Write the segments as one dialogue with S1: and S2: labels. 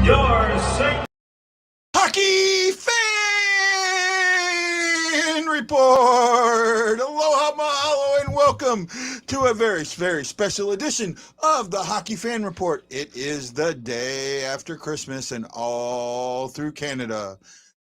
S1: your St.
S2: Hockey Fan Report! Aloha, mahalo, and welcome to a very, very special edition of the Hockey Fan Report. It is the day after Christmas, and all through Canada,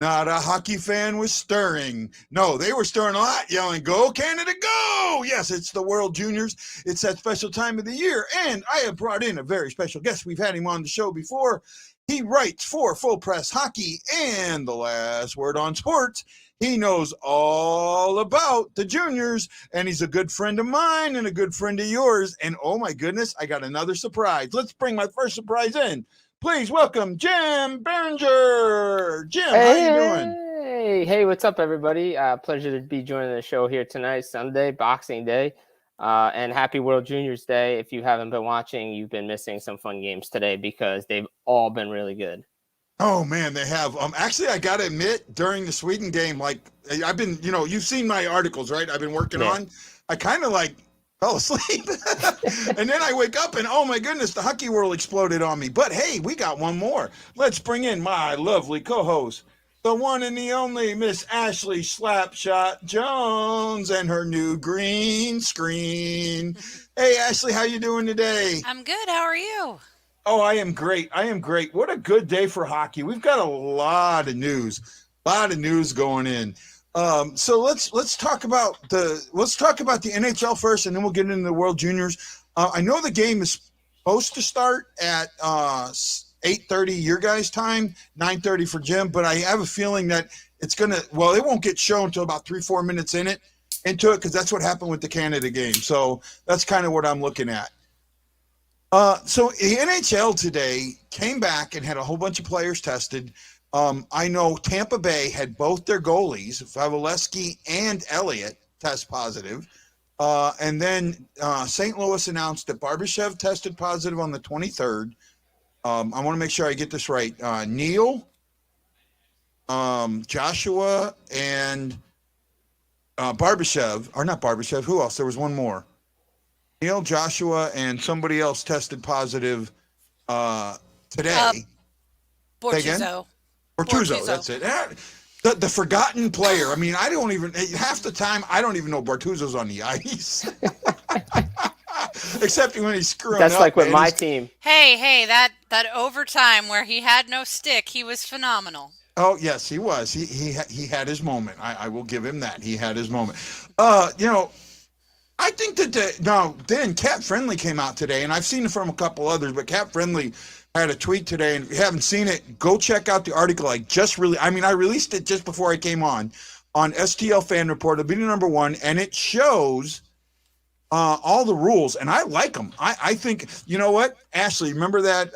S2: not a hockey fan was stirring. No, they were stirring a lot, yelling, "Go Canada, go!" Yes, it's the World Juniors. It's that special time of the year, and I have brought in a very special guest. We've had him on the show before. He writes for Full Press Hockey and The Last Word on Sports. He knows all about the juniors, and he's a good friend of mine and a good friend of yours. And oh my goodness, I got another surprise. Let's bring my first surprise in. Please welcome Jim Biringer. Jim, how you doing?
S3: Hey, what's up, everybody? Pleasure to be joining the show here tonight, Sunday, Boxing Day. And happy World Juniors Day. If you haven't been watching, you've been missing some fun games today because they've all been really good.
S2: Oh man, they have. Actually, I gotta admit, during the Sweden game, like I've been, you've seen my articles, right? I've been working on. I kind of fell asleep, and then I wake up and oh my goodness, the hockey world exploded on me. But hey, we got one more. Let's bring in my lovely co-host, the one and the only Miss Ashley Slapshot Jones, and her new green screen. Hey, Ashley, how you doing today?
S4: I'm good. How are you?
S2: Oh, I am great. What a good day for hockey. We've got a lot of news going in. So let's talk about the NHL first, and then we'll get into the World Juniors. I know the game is supposed to start at 8:30 your guys' time, 9:30 for Jim, but I have a feeling that it won't get shown until about 3-4 minutes into it, because that's what happened with the Canada game. So that's kind of what I'm looking at. So the NHL today came back and had a whole bunch of players tested. I know Tampa Bay had both their goalies, Vasilevsky and Elliott, test positive. And then St. Louis announced that Barbashev tested positive on the 23rd. I want to make sure I get this right. Neil, Joshua, and Barbashev, or not Barbashev, who else? There was one more. Neil, Joshua, and somebody else tested positive today.
S4: Bortuzzo.
S2: Bortuzzo, that's it. The forgotten player. I mean, half the time, I don't even know Bortuzzo's on the ice. Except when he's screwing up.
S3: That's like with my team.
S4: Hey, that overtime where he had no stick, he was phenomenal.
S2: Oh, yes, he was. He had his moment. I will give him that. He had his moment. I think then Cap Friendly came out today, and I've seen it from a couple others, but Cap Friendly had a tweet today, and if you haven't seen it, go check out the article. I released it just before I came on STL Fan Report. It'll be number 1, and it shows all the rules, and I like them. I think, you know what, Ashley, remember that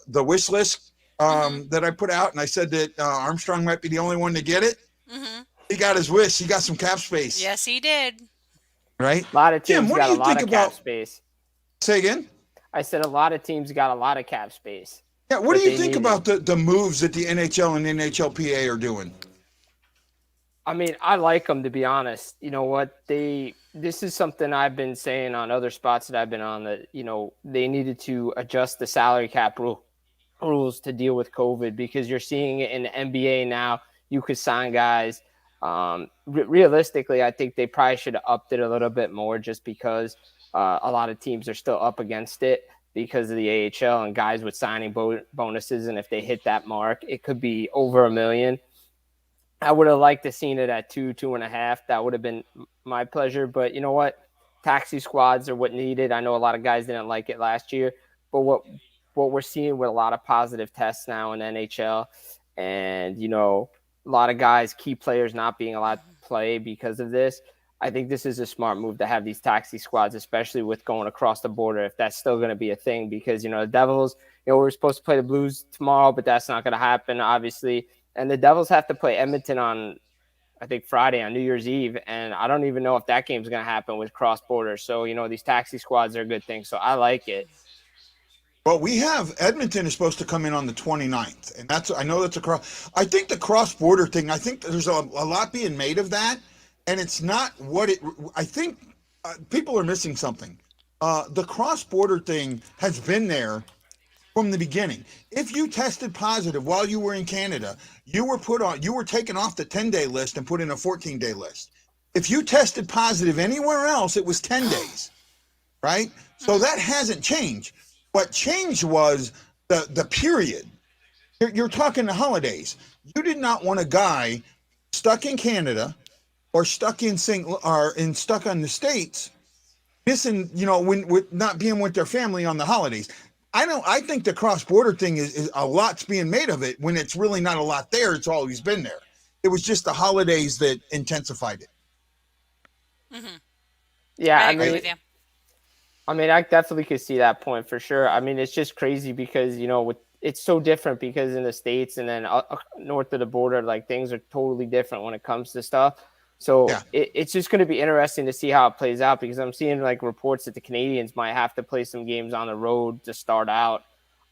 S2: the wish list that I put out, and I said that Armstrong might be the only one to get it? Mm-hmm. He got his wish. He got some cap space.
S4: Yes, he did.
S2: Right?
S3: A lot of teams got a lot of cap space.
S2: Say again?
S3: I said a lot of teams got a lot of cap space.
S2: Yeah, what do you think about the moves that the NHL and the NHLPA are doing?
S3: I mean, I like them, to be honest. You know what? This is something I've been saying on other spots that I've been on, that, they needed to adjust the salary cap rules to deal with COVID, because you're seeing it in the NBA now. You could sign guys. Realistically, I think they probably should have upped it a little bit more, just because a lot of teams are still up against it because of the AHL and guys with signing bonuses. And if they hit that mark, it could be over $1 million. I would have liked to seen it at 2.5. That would have been my pleasure. But you know what? Taxi squads are what needed. I know a lot of guys didn't like it last year, but what we're seeing with a lot of positive tests now in NHL, and a lot of guys, key players, not being allowed to play because of this. I think this is a smart move to have these taxi squads, especially with going across the border, if that's still going to be a thing, because, the Devils, we're supposed to play the Blues tomorrow, but that's not going to happen, obviously. And the Devils have to play Edmonton on, I think, Friday, on New Year's Eve. And I don't even know if that game's going to happen with cross border. So, these taxi squads are a good thing. So I like it.
S2: Well, we have Edmonton is supposed to come in on the 29th, and I know that's I think the cross-border thing, I think there's a lot being made of that, and it's not what I think people are missing something. The cross-border thing has been there from the beginning. If you tested positive while you were in Canada, you were taken off the 10-day list and put in a 14-day list. If you tested positive anywhere else, it was 10 days, right? So that hasn't changed. What changed was the period. You're talking the holidays. You did not want a guy stuck in Canada or stuck in stuck on the States, missing, when with not being with their family on the holidays. I think the cross-border thing is a lot's being made of it when it's really not a lot there. It's always been there. It was just the holidays that intensified it.
S4: Mm-hmm.
S3: Yeah,
S4: I agree with you.
S3: I mean, I definitely could see that point for sure. I mean, it's just crazy because, it's so different because in the States and then north of the border, like things are totally different when it comes to stuff. So it's just going to be interesting to see how it plays out because I'm seeing like reports that the Canadians might have to play some games on the road to start out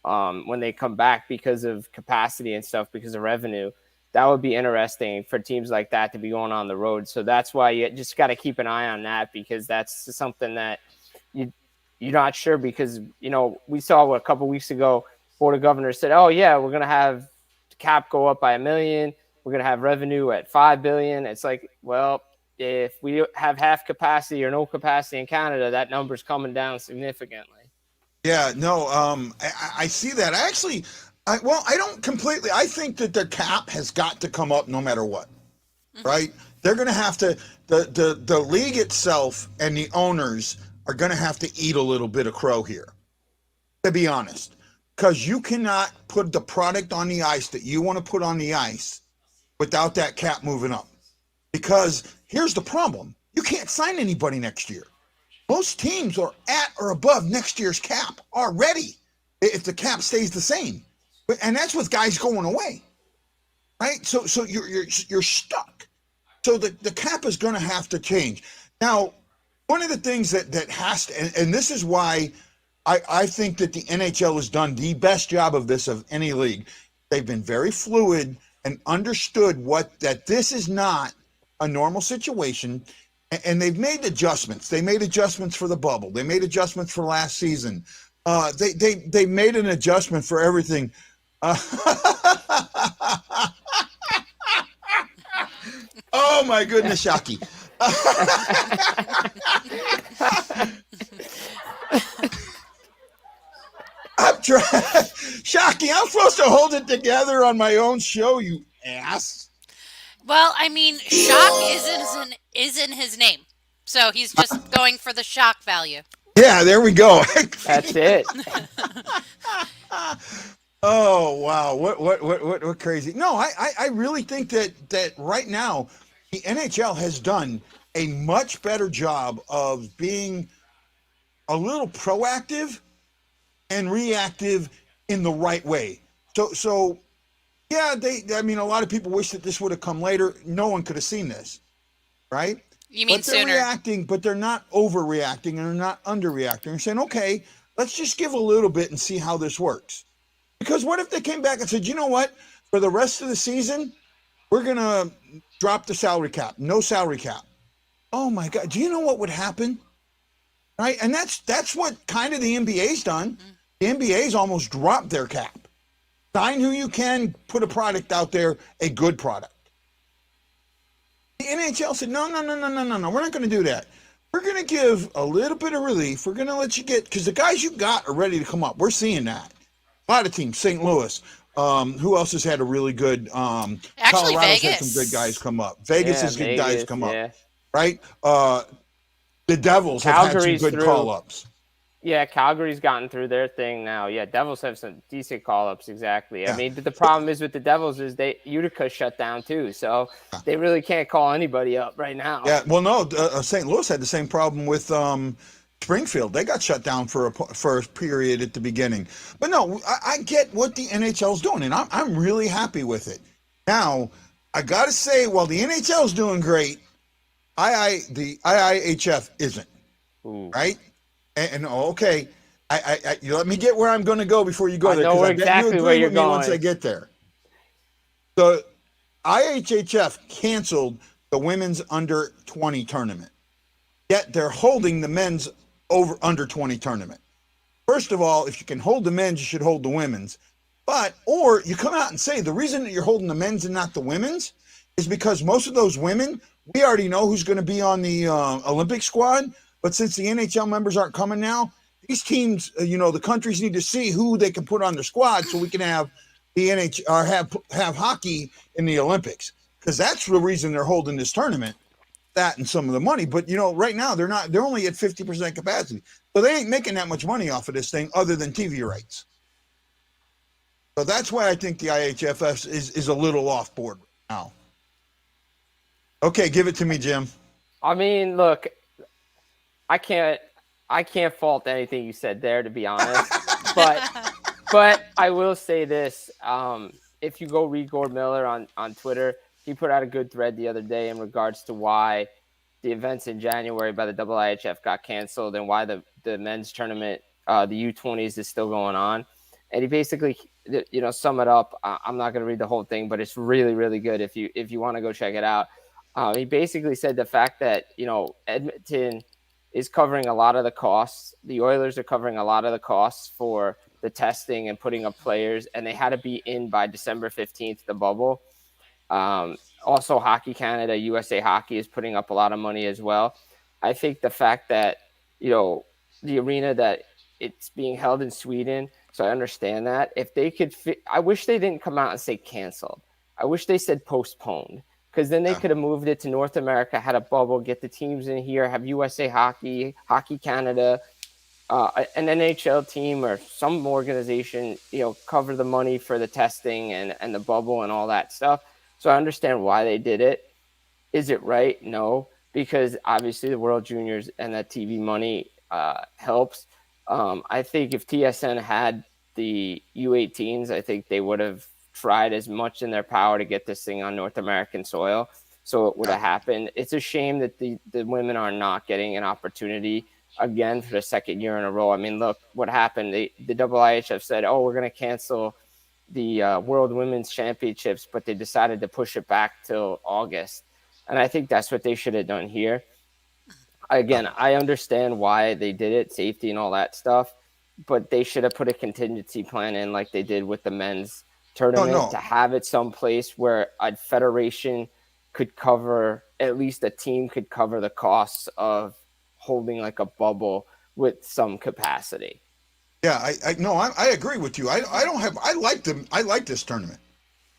S3: when they come back because of capacity and stuff, because of revenue. That would be interesting for teams like that to be going on the road. So that's why you just got to keep an eye on that because that's something that you're not sure because, we saw a couple weeks ago, Board of Governors said, oh, yeah, we're going to have the cap go up by $1 million. We're going to have revenue at $5 billion. It's like, well, if we have half capacity or no capacity in Canada, that number's coming down significantly.
S2: Yeah, no, I see that. I don't completely. I think that the cap has got to come up no matter what, right? They're going to have to, the league itself and the owners are going to have to eat a little bit of crow here, to be honest, because you cannot put the product on the ice that you want to put on the ice without that cap moving up. Because here's the problem. You can't sign anybody next year. Most teams are at or above next year's cap already if the cap stays the same. And that's with guys going away, right? So you're stuck. So the cap is going to have to change. Now, one of the things that has to, and this is why I think that the NHL has done the best job of this of any league. They've been very fluid and understood that this is not a normal situation, and they've made adjustments. They made adjustments for the bubble. They made adjustments for last season. They made an adjustment for everything. Oh my goodness, Shocky. I'm trying, Shocky. I'm supposed to hold it together on my own show, you ass.
S4: Well, I mean, shock isn't his name, so he's just going for the shock value.
S2: Yeah, there we go.
S3: That's it.
S2: Oh wow, what crazy? No, I really think that right now the NHL has done a much better job of being a little proactive and reactive in the right way. So yeah, a lot of people wish that this would have come later. No one could have seen this, right?
S4: You mean
S2: but they're
S4: sooner?
S2: reacting, but they're not overreacting and they're not underreacting. They're saying, okay, let's just give a little bit and see how this works. Because what if they came back and said, you know what, for the rest of the season, we're going to drop the salary cap, no salary cap. Oh my God, do you know what would happen? Right? And that's what kind of the NBA's done. The NBA's almost dropped their cap. Sign who you can, put a product out there, a good product. The NHL said, no, we're not going to do that. We're going to give a little bit of relief. We're going to let you get, because the guys you got are ready to come up. We're seeing that. A lot of teams, St. Louis. Who else has had a really good,
S4: Actually,
S2: Colorado's
S4: Vegas.
S2: had some good guys come up. Vegas has good guys come up, right? The Devils have had some good call-ups.
S3: Yeah, Calgary's gotten through their thing now. Yeah, Devils have some decent call-ups, exactly. Yeah. I mean, but the problem is with the Devils is Utica shut down too, so they really can't call anybody up right now.
S2: Yeah, well, no, St. Louis had the same problem with Springfield. They got shut down for a period at the beginning. But no, I get what the NHL's doing, and I'm really happy with it. Now, I got to say, while the NHL's doing great, the IIHF isn't.
S3: Ooh.
S2: Right? And okay, you let me get where I'm going to go before you go there.
S3: I know exactly where you're going.
S2: Once I get there. The IIHF canceled the women's under 20 tournament. Yet they're holding the men's under 20 tournament. first of all, if you can hold the men's, you should hold the women's. Or you come out and say the reason that you're holding the men's and not the women's is because most of those women, we already know who's going to be on the Olympic squad. But since the NHL members aren't coming now, these teams, the countries need to see who they can put on their squad so we can have the NHL or have hockey in the Olympics, because that's the reason they're holding this tournament. That and some of the money, but right now they're only at 50% capacity, so they ain't making that much money off of this thing other than TV rights. So that's why I think the IIHF is a little off board right now. Okay, give it to me, Jim.
S3: I mean, look, I can't fault anything you said there, to be honest. but I will say this: if you go read Gord Miller on Twitter, he put out a good thread the other day in regards to why the events in January by the IIHF got canceled and why the men's tournament, the U20s, is still going on. And he basically, sum it up. I'm not going to read the whole thing, but it's really, really good if you want to go check it out. He basically said the fact that, Edmonton is covering a lot of the costs. The Oilers are covering a lot of the costs for the testing and putting up players, and they had to be in by December 15th, the bubble. Also, Hockey Canada, USA Hockey is putting up a lot of money as well. I think the fact that, the arena that it's being held in Sweden, so I understand that. If they could I wish they didn't come out and say canceled. I wish they said postponed, because then they could have moved it to North America, had a bubble, get the teams in here, have USA Hockey, Hockey Canada, an NHL team or some organization, cover the money for the testing and the bubble and all that stuff. So I understand why they did it. Is it right? No, because obviously the World Juniors and that TV money helps. I think if TSN had the U18s, I think they would have tried as much in their power to get this thing on North American soil, so it would have happened. It's a shame that the women are not getting an opportunity again for the second year in a row. I mean, look what happened. The IIHF said, "Oh, we're going to cancel the World Women's Championships," but they decided to push it back till August. And I think that's what they should have done here. Again, I understand why they did it, safety and all that stuff, but they should have put a contingency plan in like they did with the men's tournament to have it someplace where a federation could cover, at least a team could cover the costs of holding like a bubble with some capacity.
S2: Yeah, I agree with you. I like this tournament.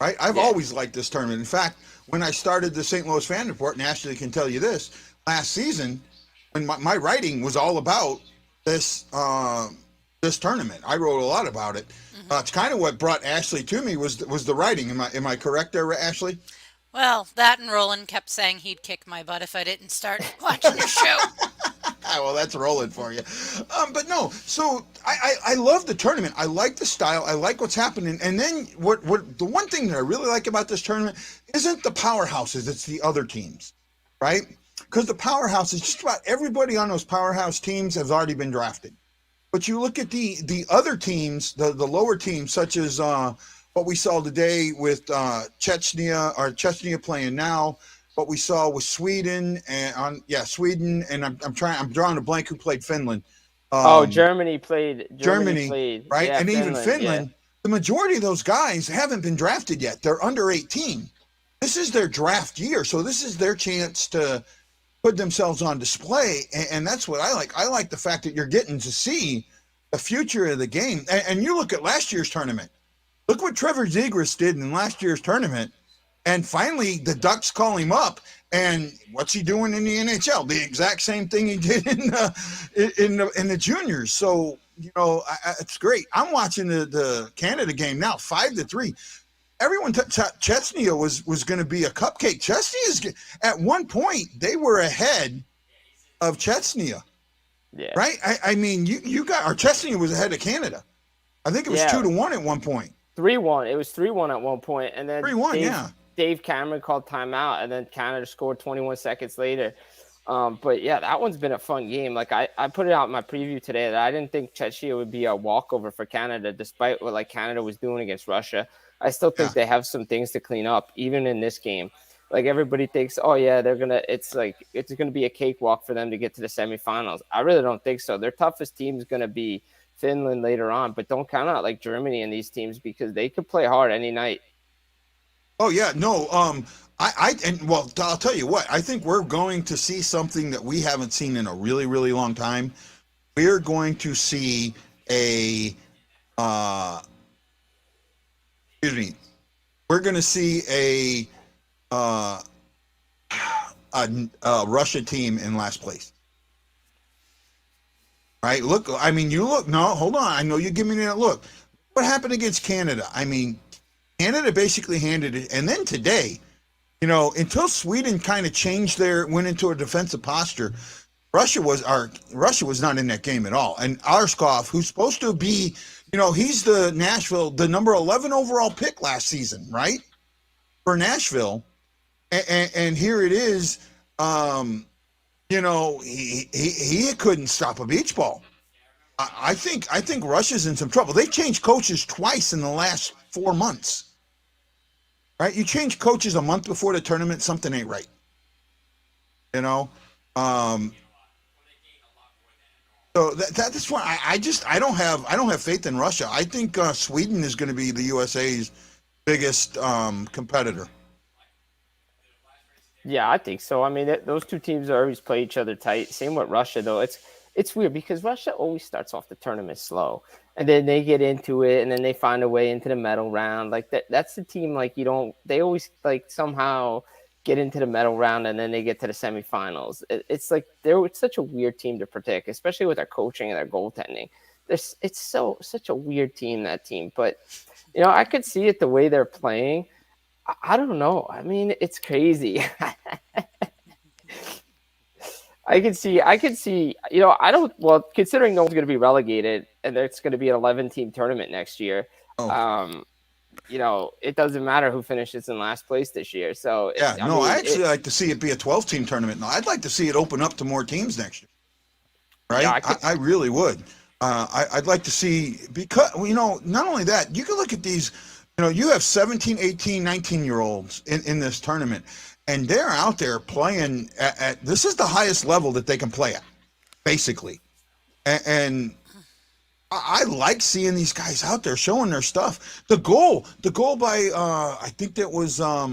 S2: Right? I've always liked this tournament. In fact, when I started the St. Louis Fan Report, and Ashley can tell you this, last season, when my writing was all about this tournament, I wrote a lot about it. Mm-hmm. It's kind of what brought Ashley to me was the writing. Am I correct there, Ashley?
S4: Well, that and Roland kept saying he'd kick my butt if I didn't start watching the show.
S2: Well, that's rolling for you. But no, so I love the tournament. I like the style. I like what's happening. And then what the one thing that I really like about this tournament isn't the powerhouses. It's the other teams, right? Because the powerhouses, just about everybody on those powerhouse teams has already been drafted. But you look at the other teams, the lower teams, such as what we saw today with Chechnya playing now. What we saw with Sweden Sweden, and I'm drawing a blank who played Finland.
S3: Germany played,
S2: right?
S3: Yeah,
S2: and even Finland, the majority of those guys haven't been drafted yet. They're under 18. This is their draft year, so this is their chance to put themselves on display, and that's what I like. I like the fact that you're getting to see the future of the game. And you look at last year's tournament. Look what Trevor Zegras did in last year's tournament. And finally, the Ducks call him up, and what's he doing in the NHL? The exact same thing he did in the juniors. So it's great. I'm watching the Canada game now, 5-3. Everyone, Chechnya was going to be a cupcake. Chechnya is at one point they were ahead of Chechnya, right? I mean, you got, or Chechnya was ahead of Canada. I think it was 2-1 at one point.
S3: 3-1. It was 3-1 at one point, and then
S2: 3-1.
S3: Dave Cameron called timeout, and then Canada scored 21 seconds later. But yeah, that one's been a fun game. Like I put it out in my preview today that I didn't think Chechnya would be a walkover for Canada, despite what Canada was doing against Russia. I still think they have some things to clean up, even in this game. Like everybody thinks, oh yeah, it's gonna be a cakewalk for them to get to the semifinals. I really don't think so. Their toughest team is gonna be Finland later on, but don't count out like Germany and these teams because they could play hard any night.
S2: Oh yeah, no. Well, I'll tell you what. I think we're going to see something that we haven't seen in a really, really long time. We're going to see a, excuse me. We're going to see a Russia team in last place. Right? Look, I mean, you look. No, hold on. I know you're giving me that look. What happened against Canada? I mean, Canada basically handed it, and then today, until Sweden kind of went into a defensive posture, Russia was not in that game at all. And Arskov, who's supposed to be, he's the number 11 overall pick last season, right? For Nashville, and here it is, he couldn't stop a beach ball. I think Russia's in some trouble. They changed coaches twice in the last 4 months. Right? You change coaches a month before the tournament, something ain't right. So that's why I don't have faith in Russia. I think Sweden is going to be the USA's biggest competitor.
S3: Yeah, I think so. I mean, those two teams always play each other tight. Same with Russia, though. It's weird because Russia always starts off the tournament slow, and then they get into it, and then they find a way into the medal round. Like that's the team. Like they always like somehow get into the medal round, and then they get to the semifinals. It's like they're such a weird team to predict, especially with their coaching and their goaltending. It's such a weird team, that team. But I could see it the way they're playing. I don't know. I mean, it's crazy. I can see, considering no one's going to be relegated and it's going to be an 11-team tournament next year, it doesn't matter who finishes in last place this year. So
S2: I actually like to see it be a 12-team tournament. No, I'd like to see it open up to more teams next year. Right? Yeah, I really would. I'd like to see, because, not only that, you can look at these, you have 17, 18, 19-year-olds in this tournament. And they're out there playing at this is the highest level that they can play at, basically. And I like seeing these guys out there showing their stuff. The goal by I think that was I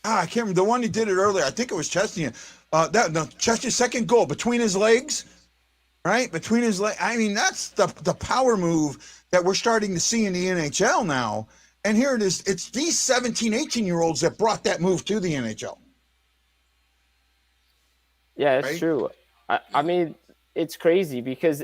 S2: can't remember the one he did it earlier. I think it was Chesney. Chesney's second goal between his legs, right? Between his legs. I mean, that's the power move that we're starting to see in the NHL now. And here it is. It's these 17, 18-year-olds that brought that move to the NHL.
S3: Yeah, it's true. I mean, it's crazy because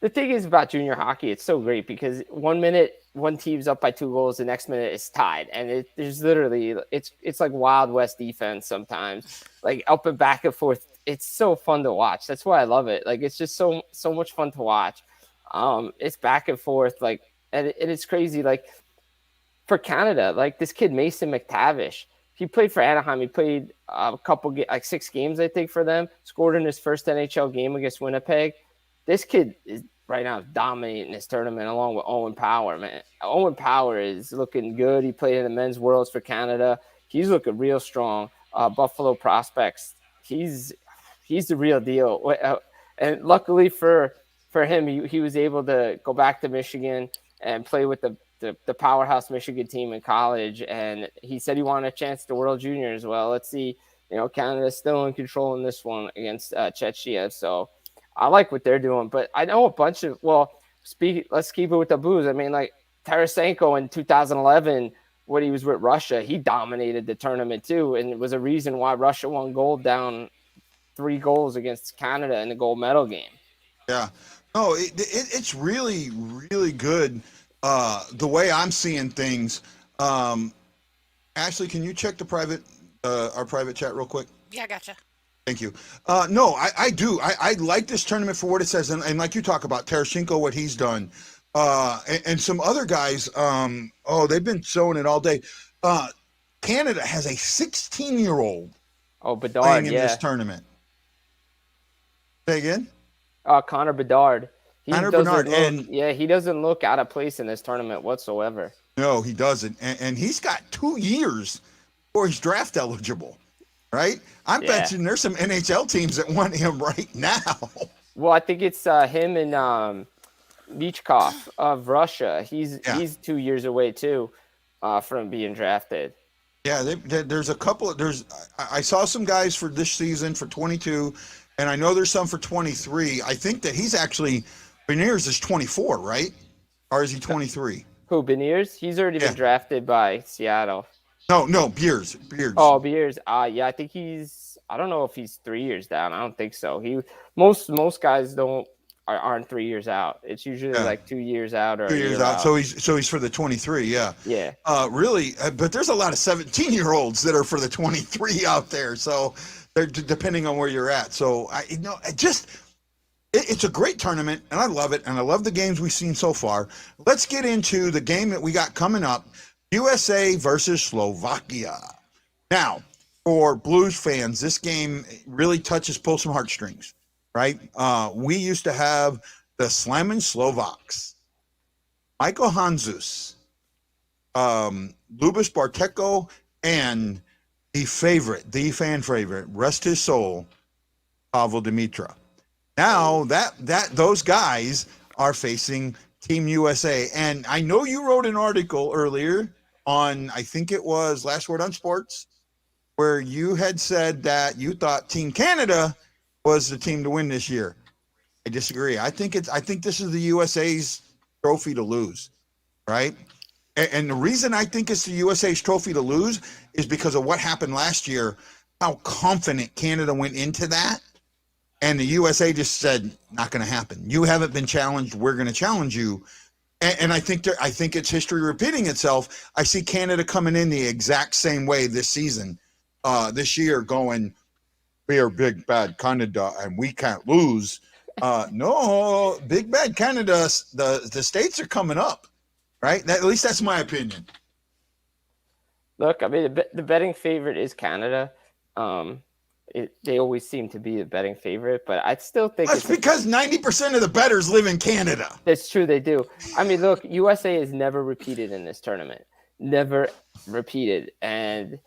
S3: the thing is about junior hockey, it's so great because 1 minute, one team's up by 2 goals, the next minute it's tied. And there's literally, it's like Wild West defense sometimes, like up and back and forth. It's so fun to watch. That's why I love it. Like, it's just so much fun to watch. It's back and forth, like, and it's crazy. Like, for Canada, like this kid Mason Mctavish, he played for Anaheim. He played a couple, like 6 games, I think, for them. Scored in his first NHL game against Winnipeg. This kid is right now dominating this tournament along with Owen Power, man. Owen Power is looking good. He played in the men's worlds for Canada. He's looking real strong. Buffalo prospects. He's the real deal. And luckily for him, he was able to go back to Michigan and play with the powerhouse Michigan team in college. And he said he wanted a chance to World Junior as well. Let's see, Canada's still in control in this one against Czechia. So I like what they're doing, but I know a bunch of, let's keep it with the Blues. I mean, like Tarasenko in 2011, when he was with Russia, he dominated the tournament too. And it was a reason why Russia won gold down 3 goals against Canada in the gold medal game.
S2: Yeah, no, it's really, really good. The way I'm seeing things, Ashley, can you check our private chat real quick?
S4: Yeah, gotcha.
S2: Thank you. No, I do. I like this tournament for what it says, and like you talk about Tarasenko, what he's done, and some other guys. They've been showing it all day. Canada has a 16-year-old
S3: Bedard
S2: playing in this tournament. Say again.
S3: Connor Bedard.
S2: He
S3: doesn't look out of place in this tournament whatsoever.
S2: No, he doesn't. And he's got 2 years before he's draft eligible, right? I'm betting there's some NHL teams that want him right now.
S3: Well, I think it's him and Michkov of Russia. He's
S2: Yeah.
S3: 2 years away too from being drafted.
S2: Yeah, there's a couple. I saw some guys for this season for 22, and I know there's some for 23. I think that he's actually Beniers is 24, right? Or is he 23?
S3: Who, Beniers? He's already been drafted by Seattle.
S2: No, Beers.
S3: Oh, Beers. Yeah, I think I don't know if he's 3 years down. I don't think so. Most guys aren't 3 years out. It's usually like 2 years out or
S2: 2 years out. So he's for the 23. Yeah.
S3: Yeah.
S2: Really, but there's a lot of 17-year-olds that are for the 23 out there. So they're depending on where you're at. So it's a great tournament, and I love it, and I love the games we've seen so far. Let's get into the game that we got coming up, USA versus Slovakia. Now, for Blues fans, this game really pulls some heartstrings, right? We used to have the Slamming Slovaks, Michael Hanzus, Lubis Barteko, and the fan favorite, rest his soul, Pavel Dimitra. Now those guys are facing Team USA. And I know you wrote an article earlier on, I think it was Last Word on Sports, where you had said that you thought Team Canada was the team to win this year. I disagree. I think this is the USA's trophy to lose, right? And the reason I think it's the USA's trophy to lose is because of what happened last year, how confident Canada went into that. And the USA just said, not going to happen. You haven't been challenged. We're going to challenge you. And I think it's history repeating itself. I see Canada coming in the exact same way this season, this year, going, we are big, bad Canada, and we can't lose. No, big, bad Canada, the states are coming up, right? At least that's my opinion.
S3: Look, I mean, the betting favorite is Canada. They always seem to be the betting favorite, but I still think
S2: it's because 90% of the bettors live in Canada.
S3: That's true, they do. I mean, look, USA has never repeated in this tournament, never repeated, and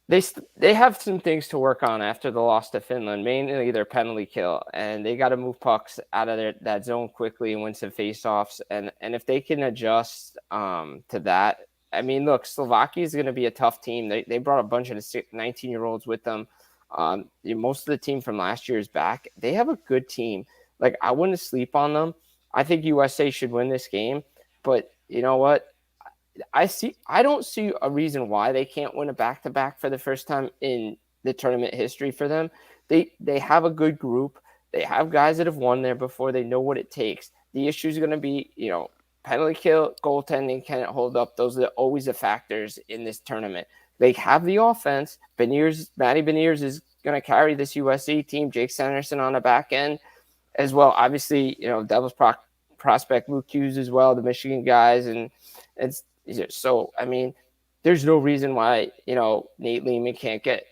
S3: they have some things to work on after the loss to Finland, mainly their penalty kill, and they got to move pucks out of that zone quickly and win some faceoffs, and if they can adjust to that. I mean, look, Slovakia is going to be a tough team. They brought a bunch of 19-year-olds with them. Most of the team from last year is back. They have a good team. Like, I wouldn't sleep on them. I think USA should win this game. But you know what? I don't see a reason why they can't win a back-to-back for the first time in the tournament history for them. They have a good group. They have guys that have won there before. They know what it takes. The issue is going to be, penalty kill, goaltending, can it hold up? Those are always the factors in this tournament. They have the offense. Matty Beniers is going to carry this USC team. Jake Sanderson on the back end as well. Obviously, Devils prospect Luke Hughes as well, the Michigan guys. And so, I mean, there's no reason why, Nate Lehman can't get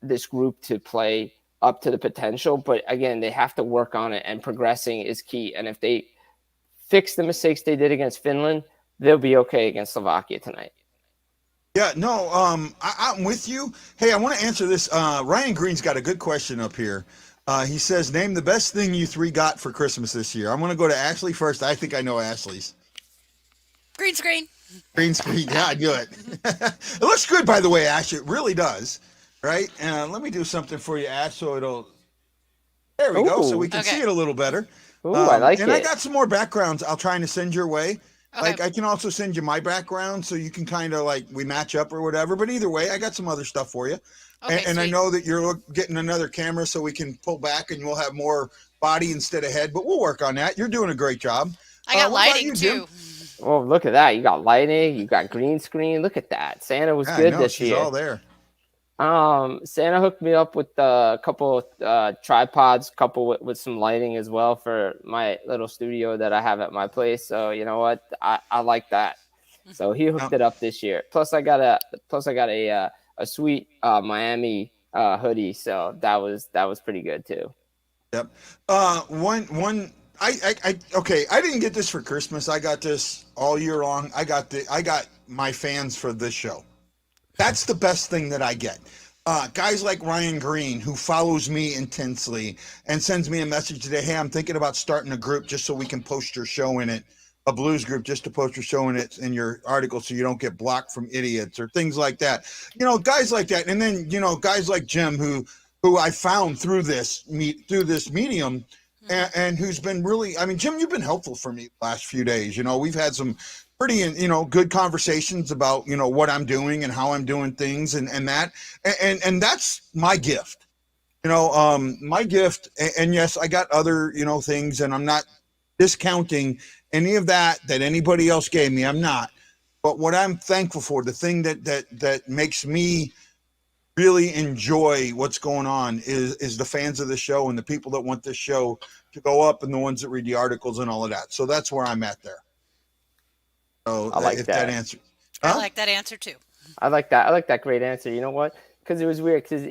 S3: this group to play up to the potential. But again, they have to work on it, and progressing is key. And if they fix the mistakes they did against Finland, they'll be okay against Slovakia tonight.
S2: Yeah, no, I'm with you. Hey, I want to answer this. Ryan Green's got a good question up here. He says, name the best thing you three got for Christmas this year. I'm going to go to Ashley first. I think I know Ashley's.
S4: Green screen.
S2: Green screen. Yeah, I knew it. It looks good, by the way, Ash. It really does. Right? Let me do something for you, Ash, so it'll... There we go, so we can see it a little better.
S3: Ooh, I like it.
S2: And I got some more backgrounds I'll try to send your way.
S4: Okay.
S2: Like, I can also send you my background so you can kind of we match up or whatever. But either way, I got some other stuff for you.
S4: Okay,
S2: and I know that you're getting another camera so we can pull back and we'll have more body instead of head. But we'll work on that. You're doing a great job.
S4: I got lighting too.
S3: Oh, look at that. You got lighting. You got green screen. Look at that. Santa was good this year.
S2: She's all there.
S3: Santa hooked me up with a couple tripods, couple with some lighting as well for my little studio that I have at my place. So you know what, I like that. So he hooked it up this year. Plus I got a sweet Miami hoodie. So that was pretty good too.
S2: Yep. I didn't get this for Christmas. I got this all year long. I got my fans for this show. That's the best thing that I get. guys like Ryan Green, who follows me intensely and sends me a message today. Hey, I'm thinking about starting a group just so we can post your show in it, a blues group just to post your show in it in your article so you don't get blocked from idiots or things like that. Guys like that. And then, guys like Jim, who I found through this medium and who's been really, Jim, you've been helpful for me the last few days. We've had some pretty, good conversations about, what I'm doing and how I'm doing things and that. And that's my gift, my gift. And yes, I got other, things, and I'm not discounting any of that anybody else gave me. I'm not. But what I'm thankful for, the thing that makes me really enjoy what's going on is the fans of the show and the people that want this show to go up and the ones that read the articles and all of that. So that's where I'm at there. So
S3: I like that
S2: answer.
S4: I like that answer too.
S3: I like that great answer. You know what? Because it was weird. Because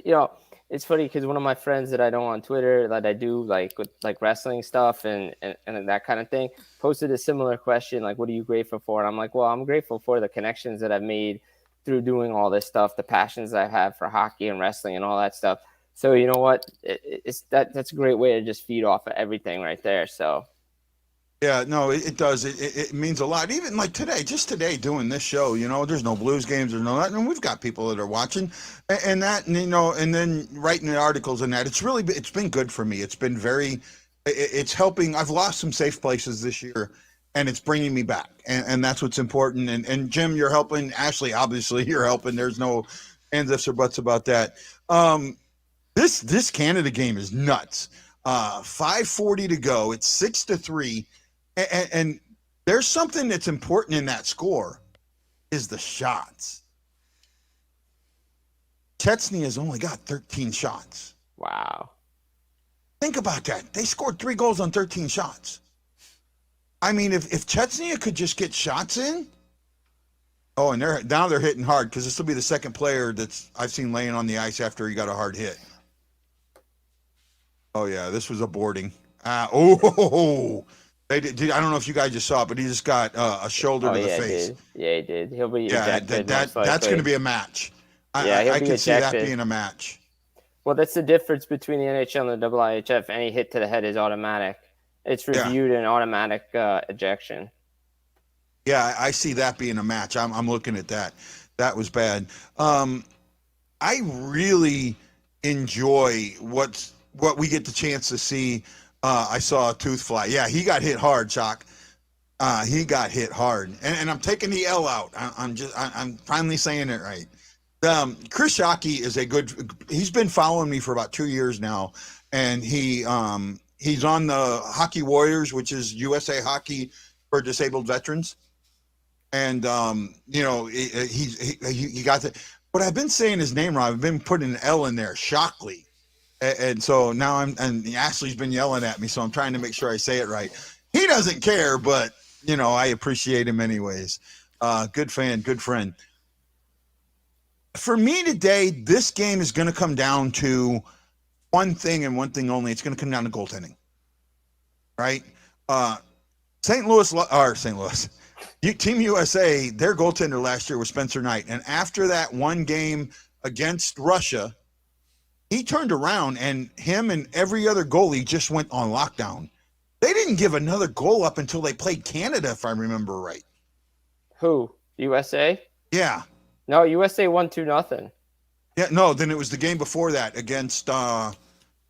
S3: it's funny because one of my friends that I know on Twitter that I do like with like wrestling stuff and that kind of thing posted a similar question like, "What are you grateful for?" And I'm like, "Well, I'm grateful for the connections that I've made through doing all this stuff, the passions I have for hockey and wrestling and all that stuff." So you know what? That's a great way to just feed off of everything right there. So.
S2: Yeah, no, it does. It means a lot. Even like just today doing this show, there's no Blues games, there's no that, and we've got people that are watching, and that, and then writing the articles and that. It's been good for me. It's been it's helping. I've lost some safe places this year, and it's bringing me back, and that's what's important. And Jim, you're helping. Ashley, obviously, you're helping. There's no ands, ifs, or buts about that. This Canada game is nuts. 5:40 to go. It's 6-3. And there's something that's important in that score is the shots. Chechnya has only got 13 shots.
S3: Wow.
S2: Think about that. They scored 3 goals on 13 shots. If Chechnya could just get shots in. Oh, and they're hitting hard because this will be the second player that's I've seen laying on the ice after he got a hard hit. Oh, yeah, this was a boarding. They did. I don't know if you guys just saw it, but he just got a shoulder to the face.
S3: He did. He'll be ejected.
S2: That's going to be a match. I can see that being a match.
S3: Well, that's the difference between the NHL and the IIHF. Any hit to the head is automatic. It's reviewed an automatic ejection.
S2: Yeah, I see that being a match. I'm looking at that. That was bad. I really enjoy what we get the chance to see. I saw a tooth fly. Yeah, he got hit hard, Chuck. He got hit hard, and I'm taking the L out. I'm finally saying it right. Chris Shockey is he's been following me for about 2 years now, and he's on the Hockey Warriors, which is USA Hockey for disabled veterans. And he got the. But I've been saying his name wrong. I've been putting an L in there, Shockley. And so now and Ashley's been yelling at me, so I'm trying to make sure I say it right. He doesn't care, but I appreciate him anyways. Good fan, good friend. For me today, this game is going to come down to one thing and one thing only. It's going to come down to goaltending, right? St. Louis, Team USA, their goaltender last year was Spencer Knight, and after that one game against Russia, he turned around and him and every other goalie just went on lockdown. They didn't give another goal up until they played Canada, if I remember right.
S3: Who? USA?
S2: Yeah.
S3: No, USA won 2-0.
S2: Yeah, no, then it was the game before that against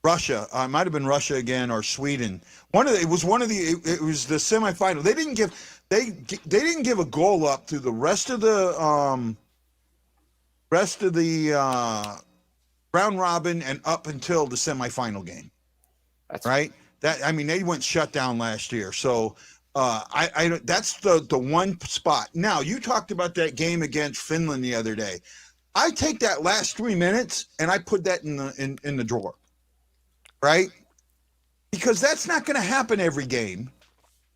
S2: Russia. It might have been Russia again or Sweden. It was the semifinal. They didn't give a goal up through the rest of the round robin and up until the semifinal game. That's right. They went shut down last year. So that's the one spot. Now, you talked about that game against Finland the other day. I take that last 3 minutes and I put that in the drawer. Right? Because that's not going to happen every game.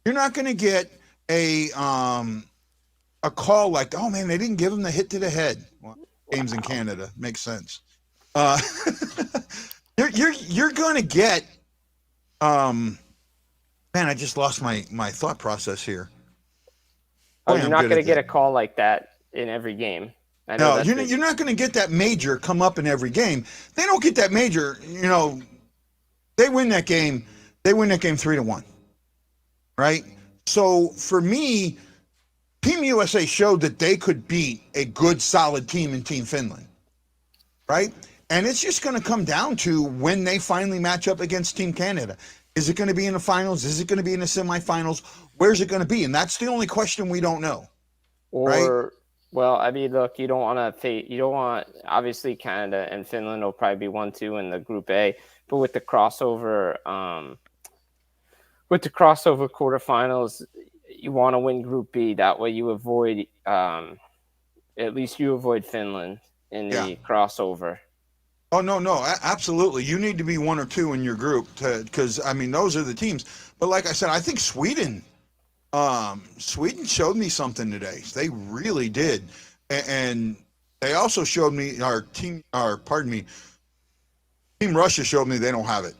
S2: You're not going to get a call like, oh man, they didn't give him the hit to the head. Well, games in Canada makes sense. You're going to get, man, I just lost my thought process here.
S3: Oh, you're not going to get a call like that in every game. I know that's
S2: you're not going to get that major come up in every game. They don't get that major. They win that game. They win that game 3-1. Right. So for me, Team USA showed that they could beat a good, solid team in Team Finland. Right. And it's just going to come down to when they finally match up against Team Canada. Is it going to be in the finals? Is it going to be in the semifinals? Where's it going to be? And that's the only question we don't know.
S3: Or, well, I mean, look, you don't want, obviously Canada and Finland will probably be 1-2 in the Group A, but with the crossover quarterfinals, you want to win Group B. That way you avoid, at least you avoid Finland in the crossover.
S2: Oh, no, absolutely. You need to be 1 or 2 in your group because, I mean, those are the teams. But like I said, I think Sweden showed me something today. They really did. And they also showed me Team Russia showed me they don't have it.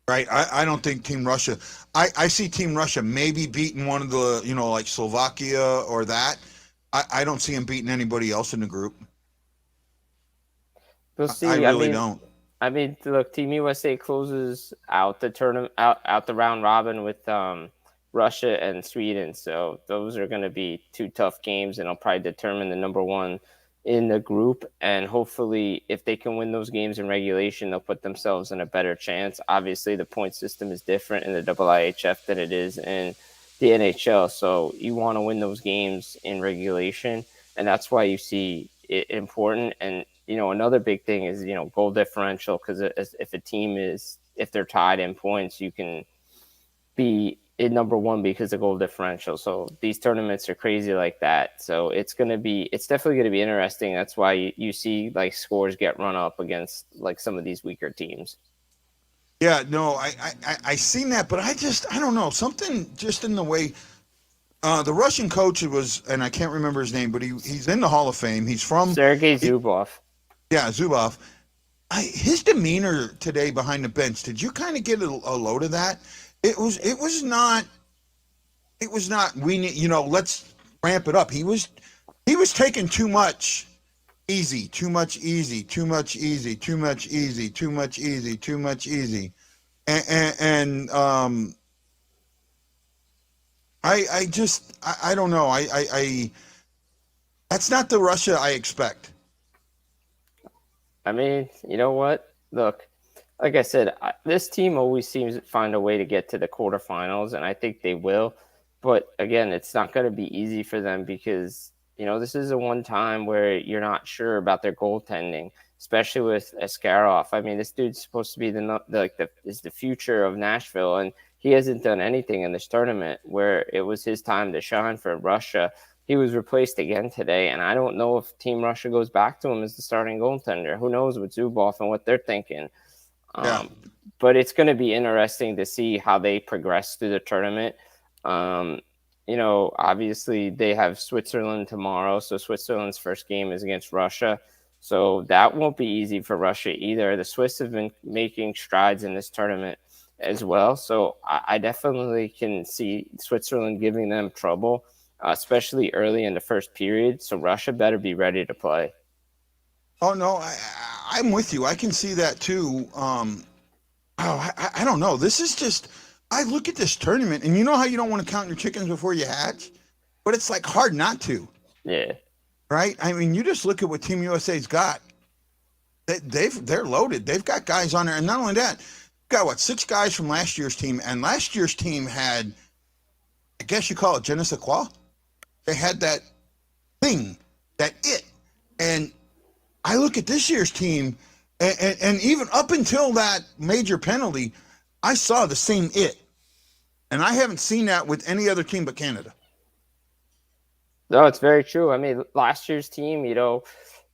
S2: Right? I don't think Team Russia, I see Team Russia maybe beating one of the, like Slovakia or that. I don't see them beating anybody else in the group.
S3: We'll see.
S2: I really don't.
S3: I mean, look, Team USA closes out the tournament, out the round robin with Russia and Sweden. So those are going to be 2 tough games, and it'll probably determine the number 1 in the group. And hopefully, if they can win those games in regulation, they'll put themselves in a better chance. Obviously, the point system is different in the IIHF than it is in the NHL. So you want to win those games in regulation, and that's why you see it important. And another big thing is, goal differential, because if they're tied in points, you can be in number 1 because of goal differential. So these tournaments are crazy like that. So it's definitely going to be interesting. That's why you see like scores get run up against like some of these weaker teams.
S2: Yeah, no, I seen that, but I don't know, something just in the way. The Russian coach was, and I can't remember his name, but he's in the Hall of Fame. He's from
S3: Sergei Zubov.
S2: Yeah, Zubov. His demeanor today behind the bench. Did you kind of get a load of that? It was not. We need, let's ramp it up. He was taking too much easy, too much easy, too much easy, too much easy, too much easy, too much easy, and I don't know. I that's not the Russia I expect.
S3: I mean, you know what? Look, like I said, this team always seems to find a way to get to the quarterfinals, and I think they will. But again, it's not going to be easy for them because, this is a one time where you're not sure about their goaltending, especially with Askarov. I mean, this dude's supposed to be the future of Nashville, and he hasn't done anything in this tournament where it was his time to shine for Russia. He was replaced again today, and I don't know if Team Russia goes back to him as the starting goaltender. Who knows with Zubov and what they're thinking. But it's going to be interesting to see how they progress through the tournament. Obviously they have Switzerland tomorrow, so Switzerland's first game is against Russia. So that won't be easy for Russia either. The Swiss have been making strides in this tournament as well. So I definitely can see Switzerland giving them trouble, especially early in the first period. So Russia better be ready to play.
S2: Oh, no, I'm with you. I can see that too. I don't know. This is just, I look at this tournament, and you know how you don't want to count your chickens before you hatch? But it's like hard not to.
S3: Yeah.
S2: Right? I mean, you just look at what Team USA's got. They're loaded. They've got guys on there. And not only that, got 6 guys from last year's team. And last year's team had, I guess you call it je ne sais quoi. They had that thing, that it. And I look at this year's team, and even up until that major penalty, I saw the same it. And I haven't seen that with any other team but Canada.
S3: No, it's very true. I mean, last year's team,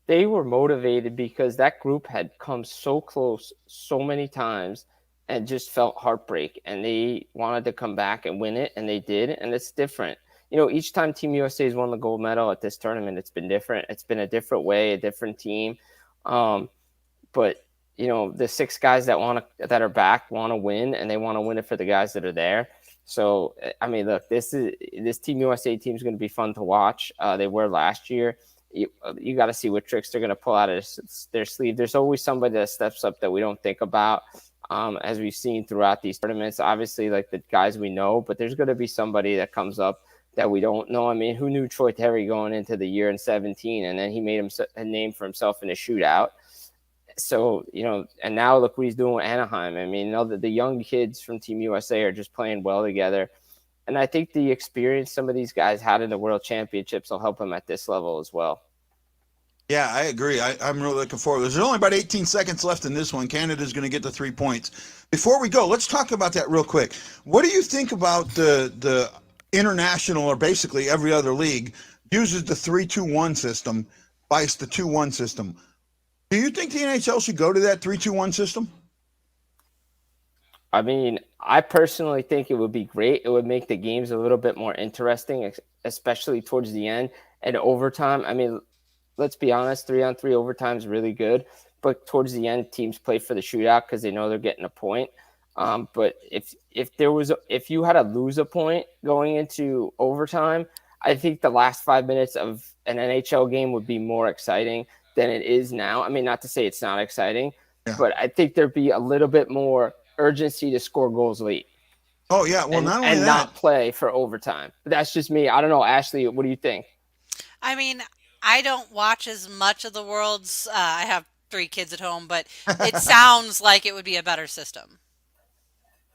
S3: they were motivated because that group had come so close so many times and just felt heartbreak. And they wanted to come back and win it, and they did. And it's different. Each time Team USA has won the gold medal at this tournament, it's been different. It's been a different way, a different team. But the 6 guys that are back want to win, and they want to win it for the guys that are there. So, I mean, look, this Team USA team is going to be fun to watch. They were last year. you got to see what tricks they're going to pull out of their sleeve. There's always somebody that steps up that we don't think about, as we've seen throughout these tournaments. Obviously, like the guys we know, but there's going to be somebody that comes up that we don't know. I mean, who knew Troy Terry going into the year in 17, and then he made a name for himself in a shootout. So, and now look what he's doing with Anaheim. I mean, the young kids from Team USA are just playing well together. And I think the experience some of these guys had in the World Championships will help them at this level as well.
S2: Yeah, I agree. I'm really looking forward. There's only about 18 seconds left in this one. Canada's going to get the 3 points. Before we go, let's talk about that real quick. What do you think about the international, or basically every other league, uses the 3-2-1 system, vice the 2-1 system? Do you think the NHL should go to that 3-2-1 system?
S3: I mean, I personally think it would be great. It would make the games a little bit more interesting, especially towards the end and overtime. I mean, let's be honest, 3-on-3 overtime is really good, but towards the end, teams play for the shootout because they know they're getting a point. But if you had to lose a point going into overtime, I think the last 5 minutes of an NHL game would be more exciting than it is now. I mean, not to say it's not exciting, but I think there'd be a little bit more urgency to score goals late.
S2: Oh, yeah. Well,
S3: not play for overtime. But that's just me. I don't know. Ashley, what do you think?
S4: I mean, I don't watch as much of the Worlds. I have 3 kids at home, but it sounds like it would be a better system.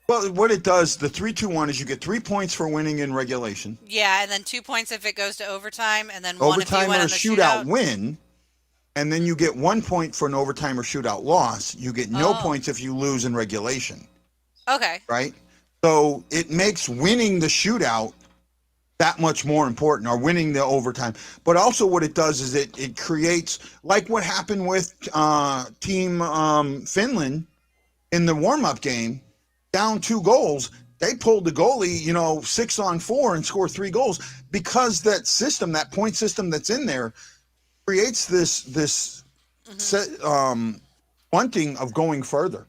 S2: Well, what it does, the 3-2-1, is you get 3 points for winning in regulation.
S4: Yeah, and then 2 points if it goes to overtime, and then 1 if you win
S2: or
S4: on the
S2: shootout win, and then you get 1 point for an overtime or shootout loss. You get no points if you lose in regulation.
S4: Okay.
S2: Right? So it makes winning the shootout that much more important, or winning the overtime. But also what it does is it creates, like what happened with Team Finland in the warm-up game, down 2 goals. They pulled the goalie, 6-on-4 and scored 3 goals, because that system, that point system that's in there, creates this wanting of going further.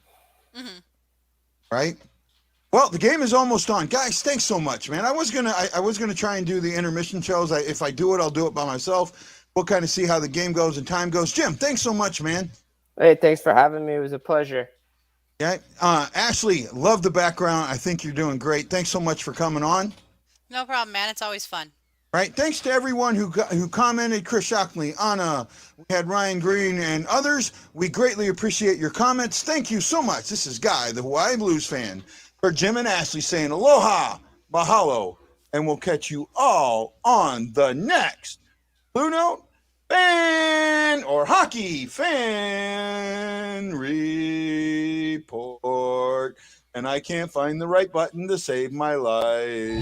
S2: Right? Well, the game is almost on. Guys, thanks so much, man. I was gonna try and do the intermission shows. If I do it, I'll do it by myself. We'll kind of see how the game goes and time goes. Jim, thanks so much, man.
S3: Hey, thanks for having me. It was a pleasure.
S2: Yeah. Ashley, love the background. I think you're doing great. Thanks so much for coming on.
S4: No problem, man. It's always fun.
S2: Right. Thanks to everyone who commented. Chris Shockley, Anna, we had Ryan Green, and others. We greatly appreciate your comments. Thank you so much. This is Guy, the Hawaii Blues fan, for Jim and Ashley, saying aloha, mahalo, and we'll catch you all on the next Blue Note Fan or Hockey Fan Report. And I can't find the right button to save my life.